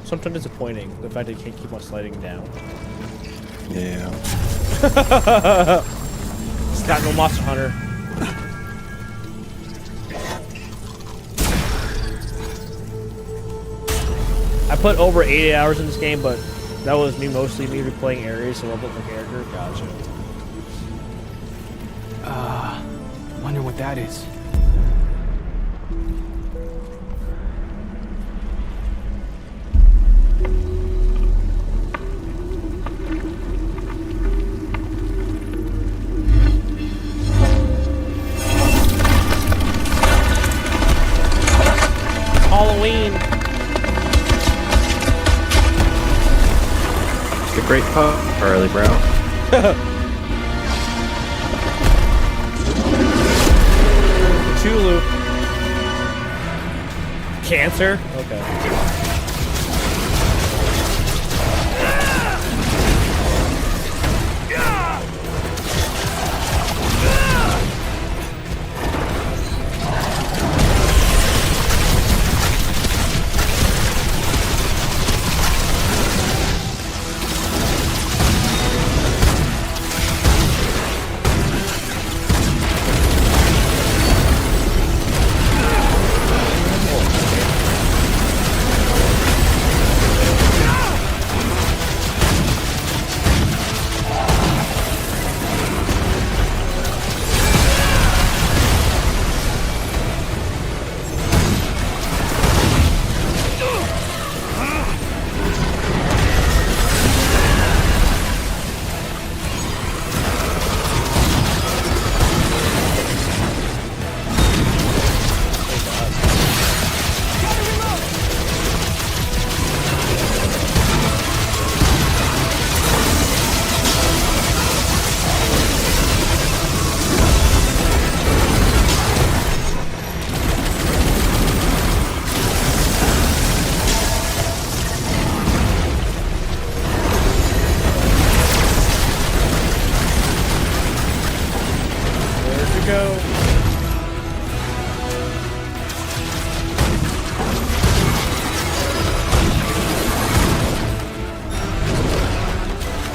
sometimes disappointing the fact that you can't keep on sliding down. Yeah. It's got no Monster Hunter. I put over 80 hours in this game, but that was me mostly replaying areas, so level up my character. Gotcha. Wonder what that is. Halloween. The great pup, Charlie Brown. Chulu. Cancer? Okay.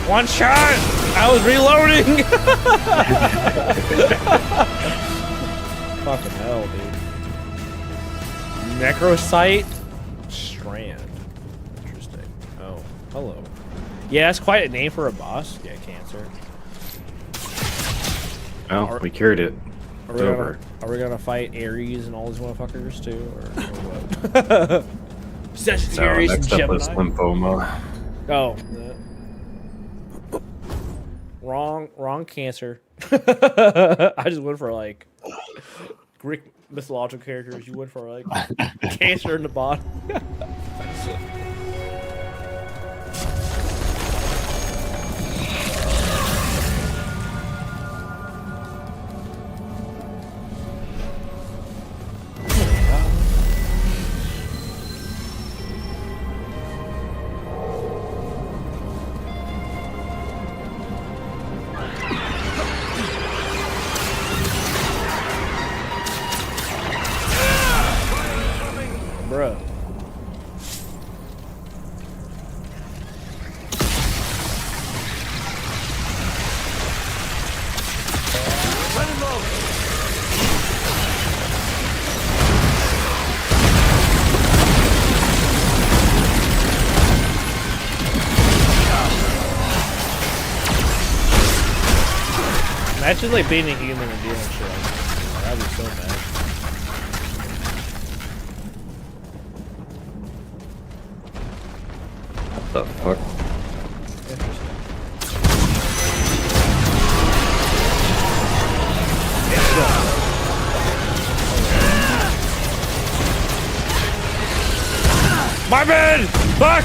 One shot! I was reloading! Fucking hell, dude. Necrosite? Strand. Interesting. Oh, hello. Yeah, that's quite a name for a boss. Yeah, cancer. Oh, we cured it. It's over. Are we gonna fight Ares and all these motherfuckers too? Or what? Sagittarius and next up Gemini? is lymphoma. Oh. Wrong cancer. I just went for like Greek mythological characters. You went for like cancer in the body. Bruh. Imagine like being a human and doing shit like that. That'd be so bad. What the fuck? My bad! Fuck!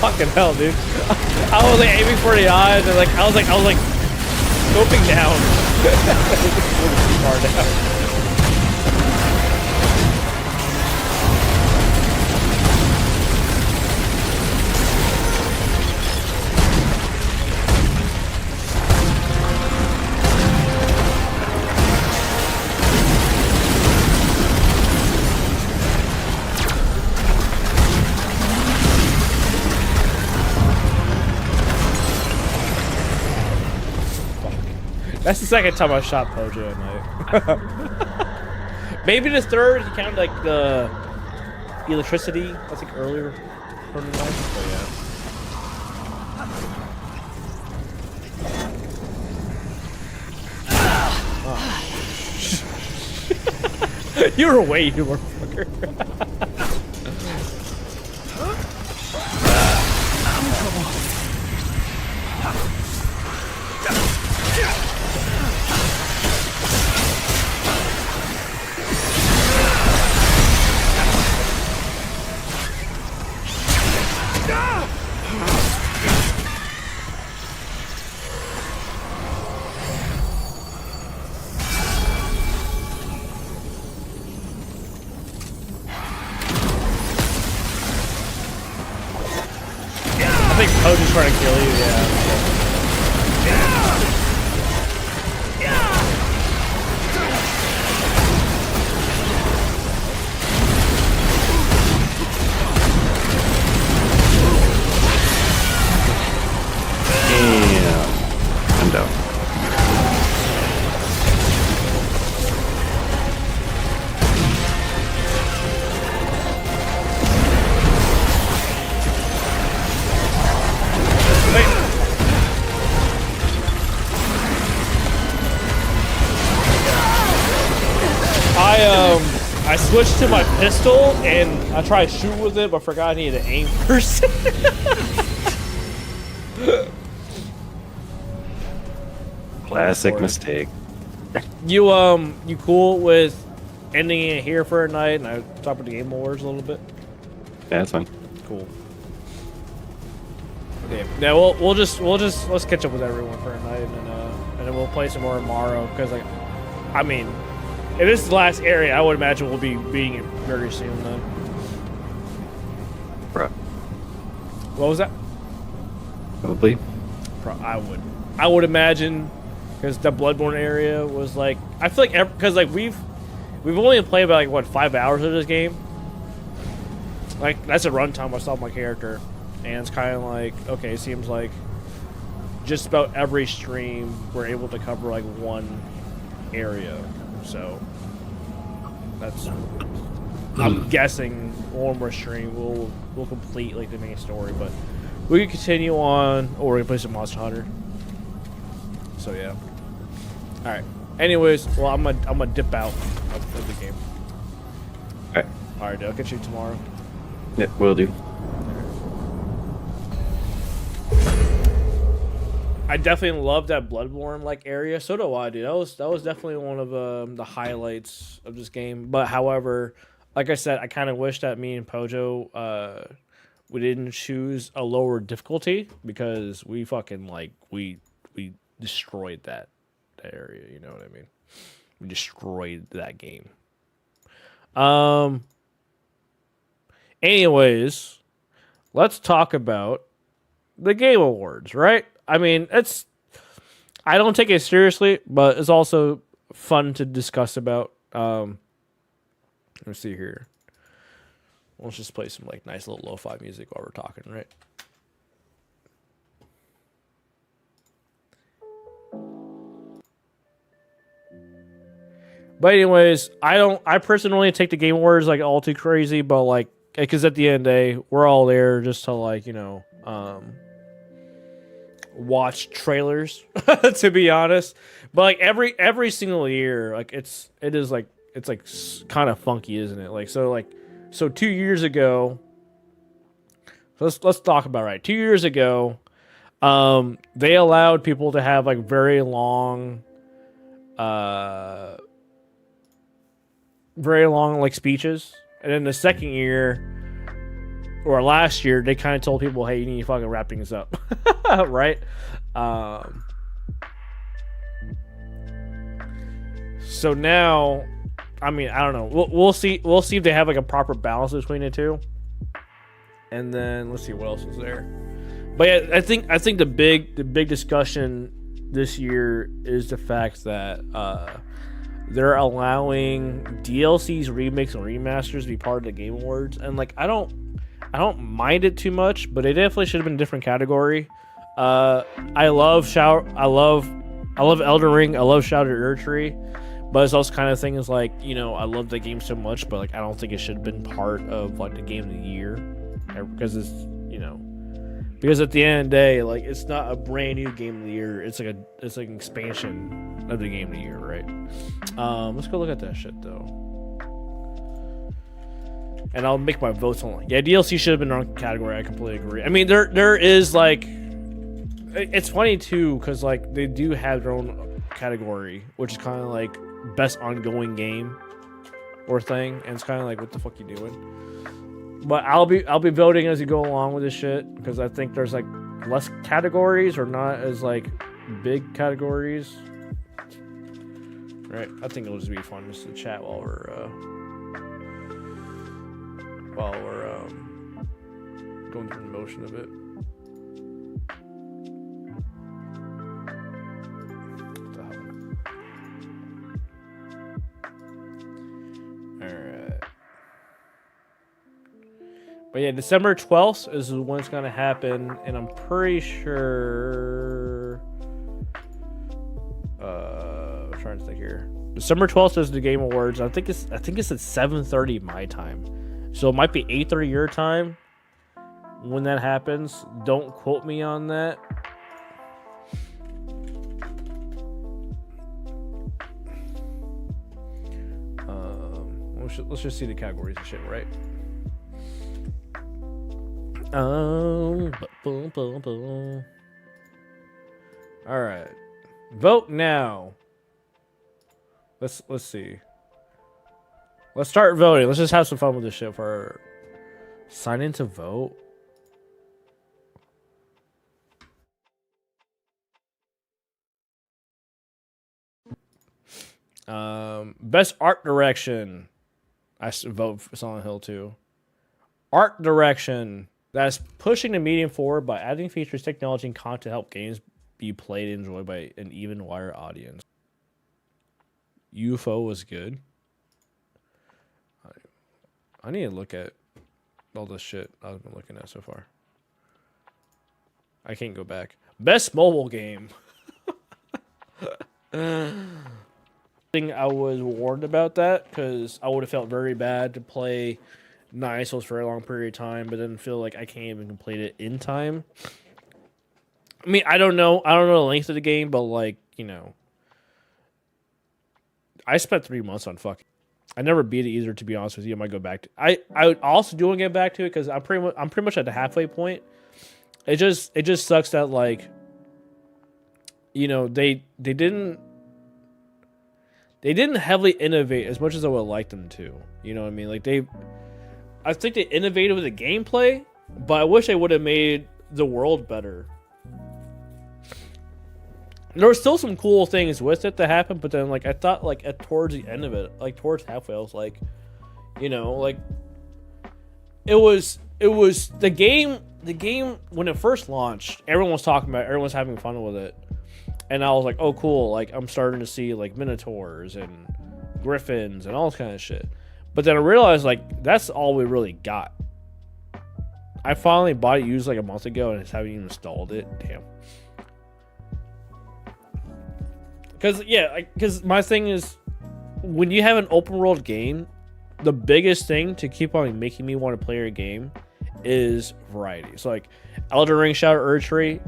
Fucking hell, dude. I was like aiming for the eyes and like I was like scoping down. Far down. That's the second time I shot Pojo at night. Maybe the third, he counted like the electricity. I think earlier from the night. But yeah. Oh. You were way too motherfucker. I think Pojo's trying to kill you, yeah. Yeah. I'm down. I switched to my pistol and I tried to shoot with it, but forgot I needed to aim first. Classic mistake. You cool with ending it here for a night and I talk about the Game Awards a little bit? Yeah, that's fine. Cool. Okay. Yeah, we'll just let's catch up with everyone for a night and then we'll play some more tomorrow because like I mean if this is the last area I would imagine we'll be beating it very soon then. Bruh. What was that? Probably. I would imagine because the Bloodborne area was like I feel like because like we've only played about like what 5 hours of this game. Like that's a runtime I saw my character, and it's kind of like okay, it seems like just about every stream we're able to cover like one area, so that's I'm guessing one more stream we'll complete like the main story, but we can continue on or we can play some Monster Hunter. So yeah. All right. Anyways, well I'm gonna dip out of the game. Alright. All right, dude, I'll catch you tomorrow. Yeah, will do. I definitely love that Bloodborne like area. So do I, dude. That was definitely one of the highlights of this game. But however, like I said, I kind of wish that me and Pojo we didn't choose a lower difficulty because we fucking like we destroyed that area. You know what I mean? We destroyed that game. Anyways, let's talk about the Game Awards, right? I mean, I don't take it seriously, but it's also fun to discuss about. Let me see here. Let's just play some like nice little lo-fi music while we're talking, right? But anyways, I personally take the Game Awards like all too crazy, but like, because at the end of the day, we're all there just to like, you know, watch trailers, to be honest. But like every single year, like it's kind of funky, isn't it? Like so 2 years ago, let's talk about it, right. 2 years ago, they allowed people to have like very long like speeches, and then the second year or last year they kind of told people, hey, you need to fucking wrap things up. Right. So now, I mean, I don't know, we'll see if they have like a proper balance between the two, and then let's see what else is there. But yeah, I think the big discussion this year is the fact that they're allowing DLCs, remakes, and remasters to be part of the Game Awards, and like I don't mind it too much, but it definitely should have been a different category. I love I love Elden Ring. I love Shrouded Archery. But it's also kind of thing is like, you know, I love the game so much, but like I don't think it should have been part of like the game of the year, because it's, you know, because at the end of the day, like it's not a brand new game of the year. It's like an expansion of the game of the year, right? Let's go look at that shit though, and I'll make my votes on. Yeah, DLC should have been on category. I completely agree. I mean, there is like, it's funny too, because like they do have their own category, which is kind of like best ongoing game or thing, and it's kind of like, what the fuck you doing? But I'll be voting as you go along with this shit, because I think there's like less categories, or not as like big categories, right? I think it'll just be fun just to chat while we're going through the motion of it. But yeah, December 12th is when it's going to happen, and I'm pretty sure... I'm trying to think here. December 12th is the Game Awards. I think it's at 7:30 my time. So it might be 8:30 your time when that happens. Don't quote me on that. Let's just see the categories and shit, right? All right, vote now. Let's see. Let's start voting. Let's just have some fun with this shit. For sign in to vote. Best art direction. I vote for Silent Hill 2. Art direction. That's pushing the medium forward by adding features, technology, and content to help games be played and enjoyed by an even wider audience. UFO was good. I need to look at all this shit I've been looking at so far. I can't go back. Best mobile game. I was warned about that, because I would have felt very bad to play Nice for a very long period of time, but then feel like I can't even complete it in time. I mean, I don't know the length of the game, but like, you know, I spent 3 months on fucking. I never beat it either, to be honest with you. I might go back to. I would also do want to get back to it, because I'm pretty much at the halfway point. It just sucks that, like, you know, they didn't heavily innovate as much as I would like them to. You know what I mean? Like I think they innovated with the gameplay, but I wish they would have made the world better. There were still some cool things with it that happened, but then like I thought like towards the end of it, like towards halfway, I was like, you know, like it was the game when it first launched, everyone was talking about it, everyone was having fun with it. And I was like, oh cool, like I'm starting to see like minotaurs and griffins and all this kind of shit. But then I realized, like, that's all we really got. I finally bought it used like a month ago, and I just haven't even installed it. Damn. Because my thing is, when you have an open world game, the biggest thing to keep on making me want to play your game is variety. So like Elden Ring, Shadow Archery,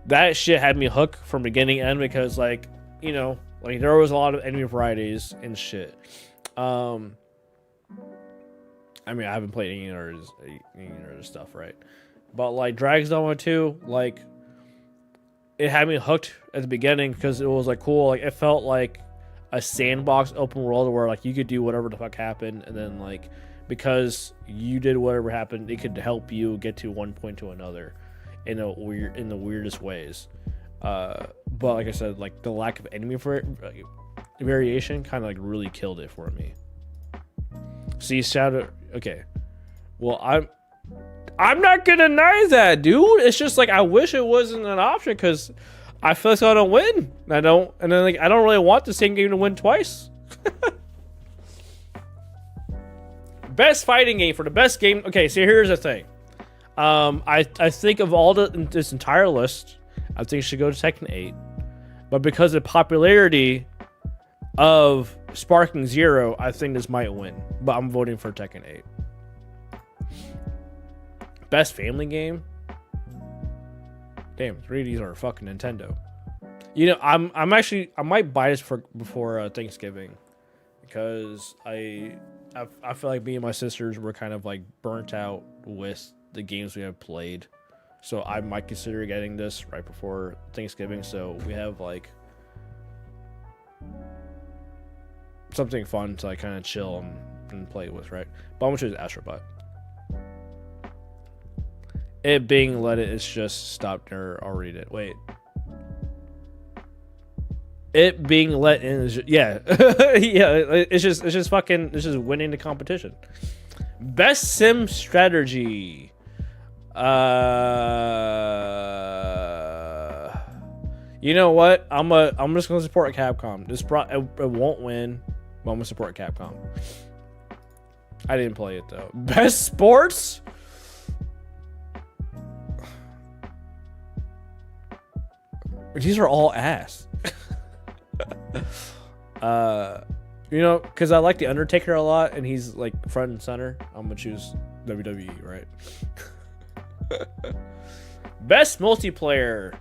that shit had me hooked from beginning to end, because like, you know, like there was a lot of enemy varieties and shit. I mean, I haven't played any other stuff, right? But like Dragon's Dogma 2, like it had me hooked at the beginning, because it was like cool. Like it felt like a sandbox open world where like you could do whatever the fuck happened, and then like because you did whatever happened, it could help you get to one point to another in the weirdest ways. But like I said, like the lack of enemy variation kind of like really killed it for me. See, Shadow. Okay, well I'm not gonna deny that, dude. It's just like I wish it wasn't an option, because I feel like I don't win. I don't really want the same game to win twice. Best fighting game for the best game. Okay, so here's the thing. I think of all this entire list, I think it should go to Tekken 8. but because of popularity of Sparking Zero, I think this might win. But I'm voting for Tekken 8. Best family game? Damn, 3Ds are fucking Nintendo. You know, I might buy this before Thanksgiving, because I feel like me and my sisters were kind of like burnt out with the games we have played, so I might consider getting this right before Thanksgiving, so we have like something fun to like kind of chill and play with, right? But I'm gonna choose Astrobot. It being let it's just stopped or already did. Wait. It being let in is just, yeah. Yeah, it's just winning the competition. Best sim strategy. You know what? I'm just gonna support Capcom. It won't win, but I'm gonna support Capcom. I didn't play it though. Best sports? These are all ass. You know, because I like the Undertaker a lot, and he's like front and center. I'm gonna choose WWE, right? Best multiplayer.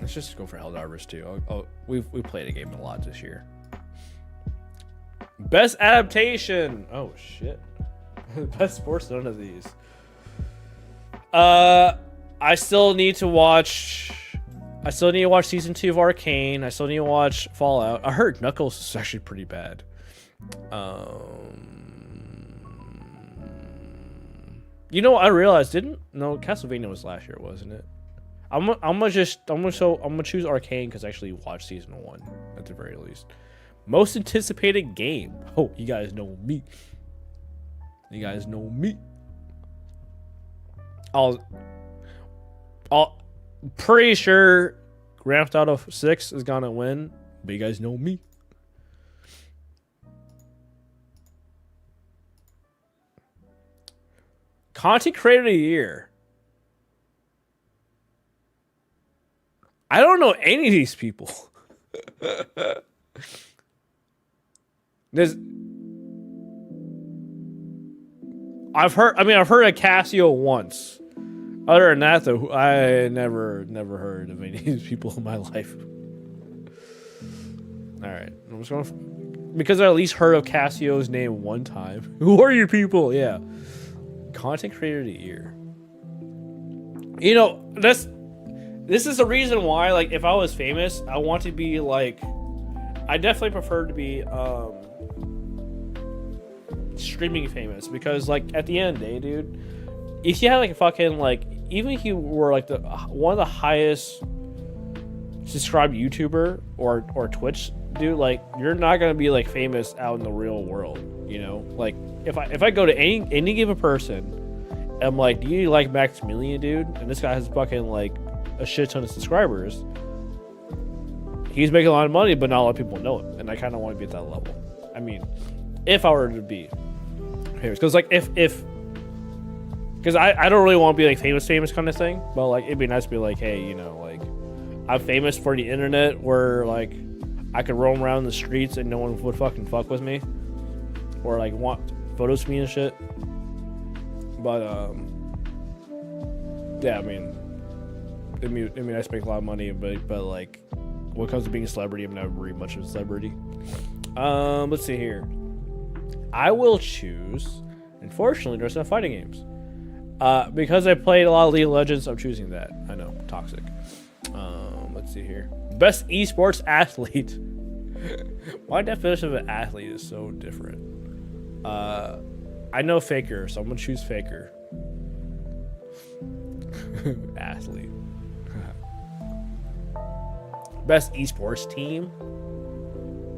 Let's just go for Helldivers too. We played a game a lot this year. Best adaptation. Oh shit. Best sports. None of these. I still need to watch season 2 of Arcane. I still need to watch Fallout. I heard Knuckles is actually pretty bad. You know, I realized Castlevania was last year, wasn't it? I'm gonna choose Arcane because I actually watched season 1 at the very least. Most anticipated game. Oh, you guys know me. I'll pretty sure Grand Theft Auto 6 is gonna win, but you guys know me. Content Creator of the Year. I don't know any of these people. I've heard of Casio once. Other than that, though, I never heard of any of these people in my life. All right, I'm just going because I at least heard of Casio's name one time. Who are you people? Yeah, Content Creator of the Year. You know, this is the reason why. Like, if I was famous, I want to be like, I definitely prefer to be streaming famous, because like at the end of the day, dude, if you had like a fucking like, even if you were like one of the highest subscribed YouTuber or Twitch dude, like you're not gonna be like famous out in the real world, you know? Like if I go to any given person, I'm like, do you like Maximilian, dude? And this guy has fucking like a shit ton of subscribers. He's making a lot of money, but not a lot of people know it, and I kind of want to be at that level. I mean, if I were to be famous, because like because I don't really want to be like famous kind of thing, but like it'd be nice to be like, hey, you know, like I'm famous for the internet, where like I could roam around the streets and no one would fucking fuck with me, or like want photos of me and shit. But yeah, I mean, it'd be nice to make a lot of money, but like when it comes to being a celebrity, I'm never very much of a celebrity. Let's see here. I will choose. Unfortunately, there's no fighting games. Because I played a lot of League of Legends, I'm choosing that. I know, toxic. Let's see here. Best esports athlete. My definition of an athlete is so different. I know Faker, so I'm gonna choose Faker. Athlete. Best esports team.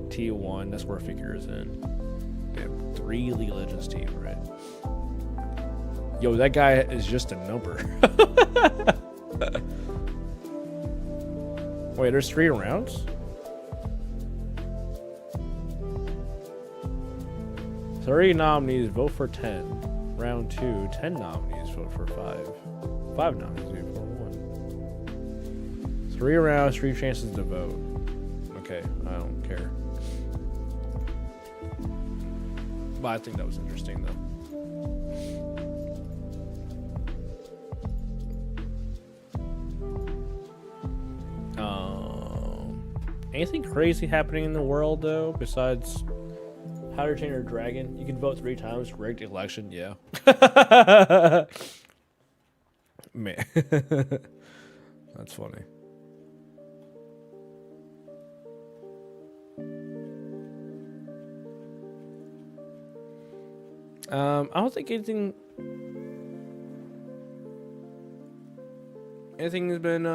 T1. That's where Faker is in. Damn, 3 League of Legends team, right? Yo, that guy is just a number. Wait, there's 3 rounds? 30 nominees, vote for 10. Round 2, 10 nominees, vote for 5. 5 nominees, vote for 1. 3 rounds, 3 chances to vote. Okay, I don't care. But I think that was interesting, though. Anything crazy happening in the world, though, besides How to Train Your Dragon? You can vote 3 times, rigged election, yeah. Man. That's funny. I don't think anything has been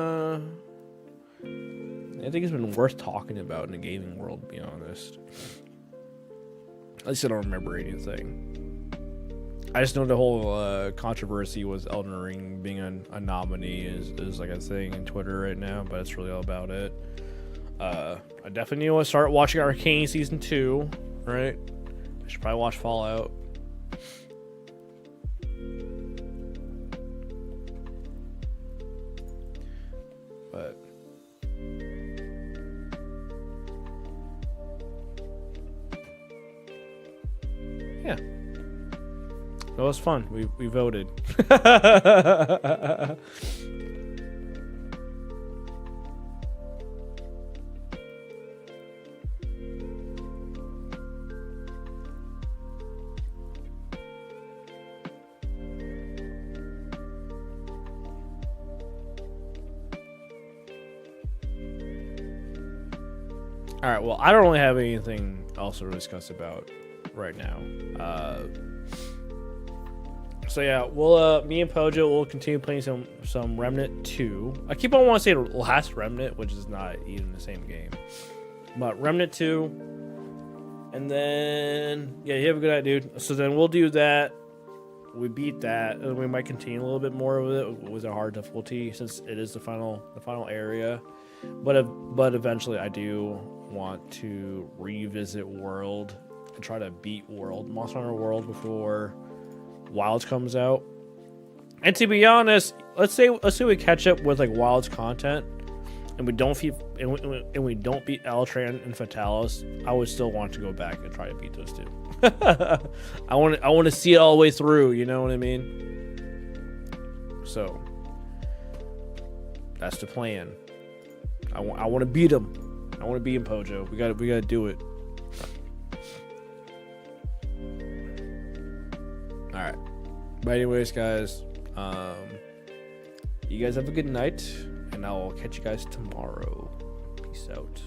anything has been worth talking about in the gaming world, to be honest. At least I don't remember anything. I just know the whole controversy was Elden Ring being a nominee is like a thing in Twitter right now, but that's really all about it. I definitely want to start watching Arcane Season 2, right? I should probably watch Fallout. But yeah, that was fun. We voted. All right, well, I don't really have anything else to discuss about right now. So yeah, we'll me and Pojo will continue playing some Remnant 2. I keep on wanting to say Last Remnant, which is not even the same game. But Remnant 2. And then yeah, you have a good night, dude. So then we'll do that. We beat that, and we might continue a little bit more with it with a hard difficulty since it is the final area. But eventually I do want to revisit World and try to beat Monster Hunter World before Wilds comes out. And to be honest, let's say we catch up with like Wilds content and we don't beat Eltran and Fatalis, I would still want to go back and try to beat those two. I want to see it all the way through, you know what I mean? So that's the plan. I want to beat him. I want to beat him, Pojo. We got to do it. All right. But anyways, guys, you guys have a good night, and I'll catch you guys tomorrow. Peace out.